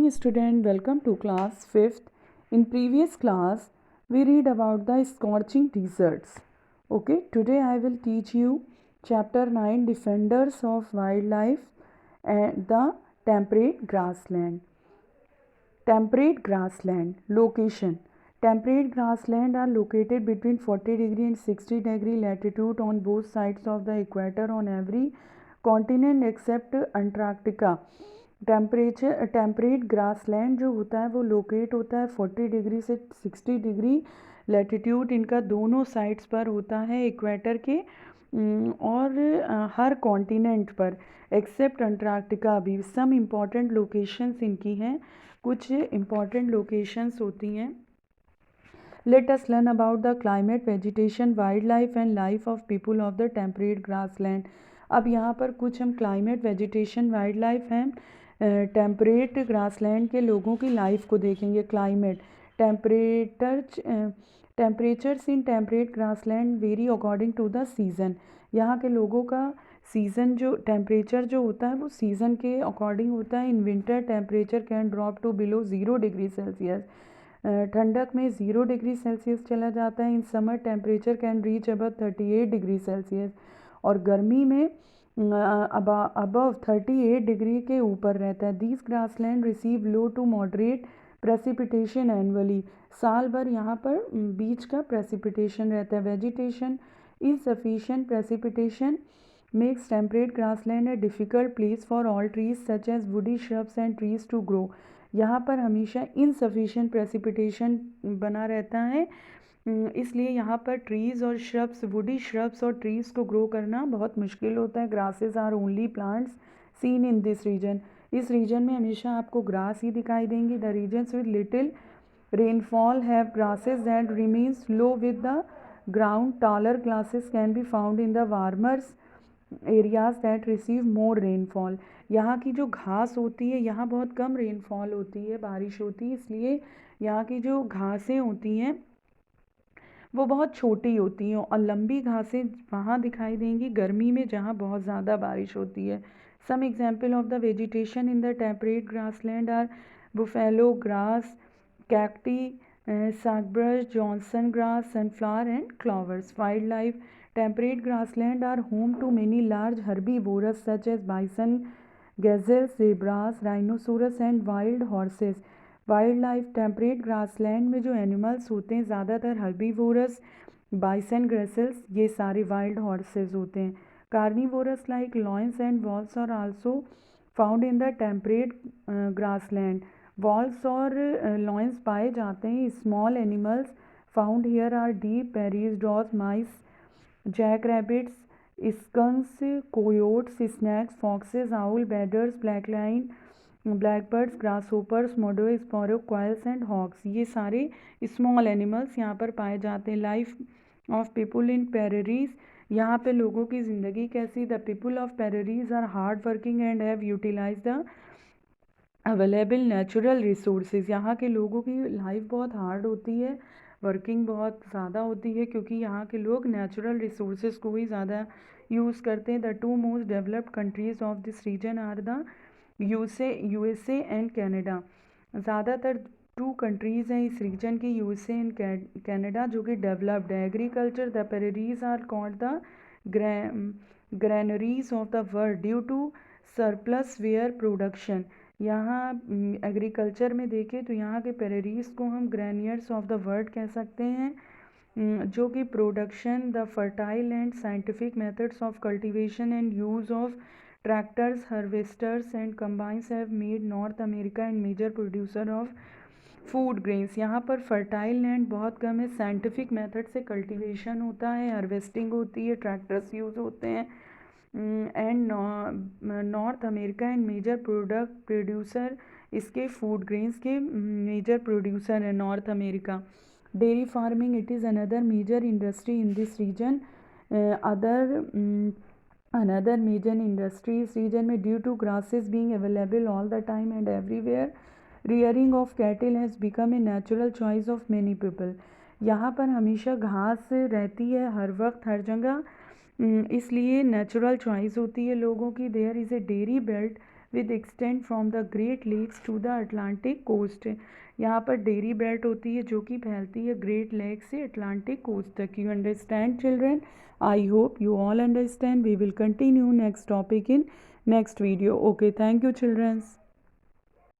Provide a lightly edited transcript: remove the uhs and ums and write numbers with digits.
morning student, welcome to class 5th. In previous class, we read about the scorching deserts. Okay, today I will teach you chapter 9 Defenders of Wildlife and the Temperate Grassland. Temperate grassland location. Temperate grassland are located between 40 degree and 60 degree latitude on both sides of the equator on every continent except Antarctica. Temperate grassland जो होता है वो locate होता है 40 degree से 60 degree latitude, इनका दोनों sides पर होता है इक्वेटर के और हर कॉन्टिनेंट पर एक्सेप्ट अंटार्कटिका भी। सम इम्पॉर्टेंट लोकेशंस इनकी हैं, कुछ इम्पॉर्टेंट लोकेशंस होती हैं। Let us learn about the climate, vegetation, wild life and life of people of the temperate grassland. अब यहाँ पर कुछ हम climate, vegetation, wild life and temperate grassland के लोगों की लाइफ को देखेंगे। Climate, temperatures in temperate grassland vary according to the season. यहाँ के लोगों का सीज़न जो टेम्परेचर जो होता है वो सीज़न के अकॉर्डिंग होता है। In winter temperature can drop to below 0 degree Celsius. ठंडक में 0 डिग्री सेल्सियस चला जाता है। In summer temperature can reach above 38 degree Celsius, और गर्मी में अबव 38 डिग्री के ऊपर रहता है। These grassland receive low to moderate precipitation annually. साल भर यहाँ पर बीच का प्रेसिपिटेशन रहता है। Vegetation, insufficient precipitation makes temperate grassland a difficult place for all trees such as woody shrubs and trees to grow. यहाँ पर हमेशा insufficient precipitation बना रहता है, इसलिए यहाँ पर ट्रीज़ और श्रब्स, वुडी श्रब्स और ट्रीज़ को ग्रो करना बहुत मुश्किल होता है। Grasses are only plants seen in this region. इस रीजन में हमेशा आपको ग्रास ही दिखाई देंगी। The regions with little rainfall have grasses that remains low with the ground. Taller grasses can be found in the warmer areas that receive more rainfall. यहाँ की जो घास होती है, यहाँ बहुत कम रेनफॉल होती है, बारिश होती है, इसलिए यहाँ की जो घासें होती हैं वो बहुत छोटी होती हैं, और लंबी घासें वहाँ दिखाई देंगी गर्मी में जहाँ बहुत ज़्यादा बारिश होती है। Some example of the vegetation in the temperate grassland are buffalo grass, cacti, sagebrush, Johnson grass, sunflower and clovers. Wildlife, temperate grassland are home to many large herbivores such as bison, gazelles, zebras, rhinoceros and wild horses. Wildlife, temperate grassland में जो animals होते हैं ज़्यादातर herbivores, bison, gazelles, ये सारे wild horses होते हैं। Carnivorous like lions and wolves are also found in the temperate grassland. Wolves और लॉयंस पाए जाते हैं। Small animals found here are deep prairies, dogs, mice, jack rabbits, skunks, coyotes, snakes, foxes, owl, badgers, black line, blackbirds, grasshoppers, meadow, sparrow, quails and hawks, ये सारे small animals यहाँ पर पाए जाते हैं। Life of people in prairies, यहाँ पे लोगों की ज़िंदगी कैसी। The people of prairies are hard working and have utilise the available natural resources. यहाँ के लोगों की लाइफ बहुत हार्ड होती है, वर्किंग बहुत ज़्यादा होती है, क्योंकि यहाँ के लोग नेचुरल रिसोर्सेज को ही ज़्यादा यूज़ करते हैं। The two most developed countries of this region are the USA and Canada. ज़्यादातर 2 कंट्रीज़ हैं इस रीजन की, यूएसए एंड कनाडा, जो कि डेवलप्ड है। Agriculture, the prairies are called the granaries of the world due to surplus wheat production. यहाँ agriculture में देखें तो यहाँ के पेरेरीज को हम ग्रैनियर्स ऑफ द वर्ल्ड कह सकते हैं, जो कि production, the fertile and scientific methods of cultivation and use of tractors, harvesters and combines have made North America and major producer of food grains. यहाँ पर फर्टाइल लैंड बहुत कम है, साइंटिफिक मेथड से कल्टीवेशन होता है, हार्वेस्टिंग होती है, tractors use होते हैं, and North America and major producer, इसके फूड ग्रेन्स के मेजर प्रोड्यूसर है North America. Dairy farming, it is another major industry in this region. Another major industry इस रीजन में, due to grasses being available all the time and everywhere, rearing of cattle has become a natural choice of many people. यहाँ पर हमेशा घास रहती है हर वक्त हर जगह, इसलिए नेचुरल चॉइस होती है लोगों की। There is a dairy belt with extend from the Great Lakes to the Atlantic coast. यहाँ पर डेयरी बेल्ट होती है जो कि फैलती है ग्रेट लेक से अटलांटिक कोस्ट तक। You understand children? I hope you all understand. We will continue next topic in next video. Okay, thank you children.